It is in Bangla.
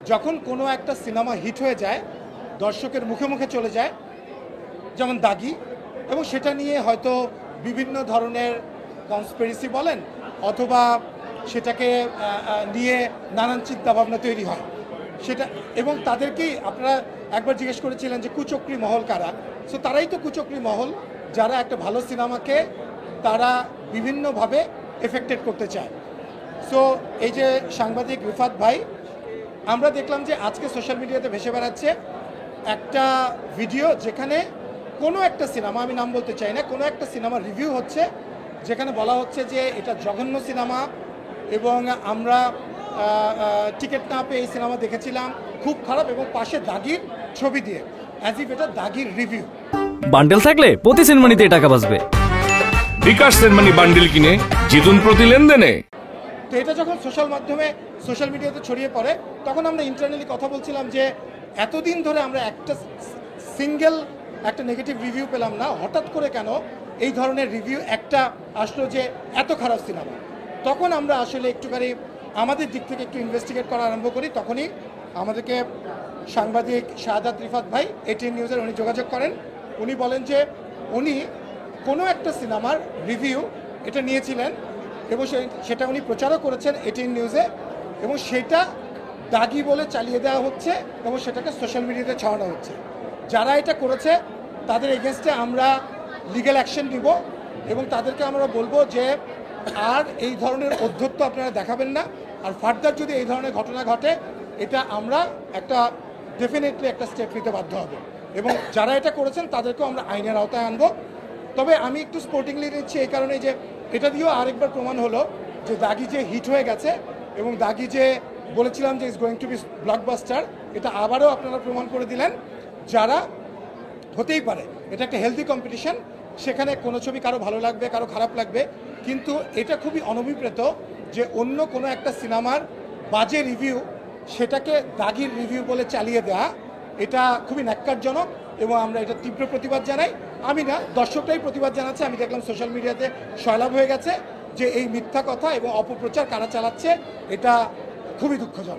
যখন কোনো একটা সিনেমা হিট হয়ে যায়, দর্শকের মুখে মুখে চলে যায়, যেমন দাগি, এবং সেটা নিয়ে হয়তো বিভিন্ন ধরনের কনস্পিরেসি বলেন অথবা সেটাকে নিয়ে নানান চিন্তাভাবনা তৈরি হয় সেটা, এবং তাদেরকেই আপনারা একবার জিজ্ঞেস করেছিলেন যে কুচক্রী মহল কারা। সো তারাই তো কুচক্রী মহল, যারা একটা ভালো সিনেমাকে তারা বিভিন্নভাবে এফেক্টেড করতে চায়। সো এই যে সাংবাদিক রিফাত ভাই, আমরা দেখলাম যে আজকে সোশ্যাল মিডিয়াতে ভেসে বেড়াচ্ছে একটা ভিডিও যেখানে কোনো একটা সিনেমা, আমি নাম বলতে চাই না, কোনো একটা সিনেমার রিভিউ হচ্ছে যেখানে বলা হচ্ছে যে এটা জঘন্য সিনেমা এবং আমরা টিকিট না পেয়ে এই সিনেমা দেখেছিলাম, খুব খারাপ, এবং পাশে দাগির ছবি দিয়ে অ্যাজ ইফ এটা দাগির রিভিউ। বান্ডেল থাকলে প্রতি সেনমানিতে টাকা বাঁচবে। বিকাশ সেনমানি বান্ডেল কিনে জিতুন প্রতি লেনদেনে। তো এটা যখন সোশ্যাল মিডিয়াতে ছড়িয়ে পড়ে, তখন আমরা ইন্টারনালি কথা বলছিলাম যে এতদিন ধরে আমরা একটা নেগেটিভ রিভিউ পেলাম না, হঠাৎ করে কেন এই ধরনের রিভিউ একটা আসলো যে এত খারাপ সিনেমা। তখন আমরা আসলে একটুখানি আমাদের দিক থেকে একটু ইনভেস্টিগেট করা আরম্ভ করি। তখনই আমাদেরকে সাংবাদিক শাহাদাত রিফাত ভাই এটিএন নিউজের উনি যোগাযোগ করেন। উনি বলেন যে উনি কোনো একটা সিনেমার রিভিউ এটা নিয়েছিলেন এবং সেটা উনি প্রচারও করেছেন এটিএন নিউজে, এবং সেটা দাগি বলে চালিয়ে দেওয়া হচ্ছে এবং সেটাকে সোশ্যাল মিডিয়াতে ছড়ানো হচ্ছে। যারা এটা করেছে তাদের এগেনস্টে আমরা লিগ্যাল অ্যাকশন নিব এবং তাদেরকে আমরা বলবো যে আর এই ধরনের অধ্যত্ব আপনারা দেখাবেন না, আর ফার্দার যদি এই ধরনের ঘটনা ঘটে এটা আমরা ডেফিনেটলি একটা স্টেপ নিতে বাধ্য হব, এবং যারা এটা করেছেন তাদেরকেও আমরা আইনের আওতায় আনবো। তবে আমি একটু স্পোর্টিংলি নিচ্ছি এই কারণে যে এটা দিয়েও আরেকবার প্রমাণ হলো যে দাগি যে হিট হয়ে গেছে এবং দাগি যে বলেছিলাম যে is going to be blockbuster, এটা আবারও আপনারা প্রমাণ করে দিলেন। যারা হতেই পারে, এটা একটা হেলদি কম্পিটিশন, সেখানে কোনো ছবি কারো ভালো লাগবে কারো খারাপ লাগবে, কিন্তু এটা খুবই অনভিপ্রেত যে অন্য কোনো একটা সিনেমার বাজে রিভিউ সেটাকে দাগির রিভিউ বলে চালিয়ে দেওয়া, এটা খুবই ন্যাক্কারজনক এবং আমরা এটা তীব্র প্রতিবাদ জানাই। আমি না, দর্শকরাই প্রতিবাদ জানাচ্ছে। আমি দেখলাম সোশ্যাল মিডিয়াতে সয়লাভ হয়ে গেছে যে এই মিথ্যা কথা এবং অপপ্রচার কারা চালাচ্ছে, এটা খুবই দুঃখজনক।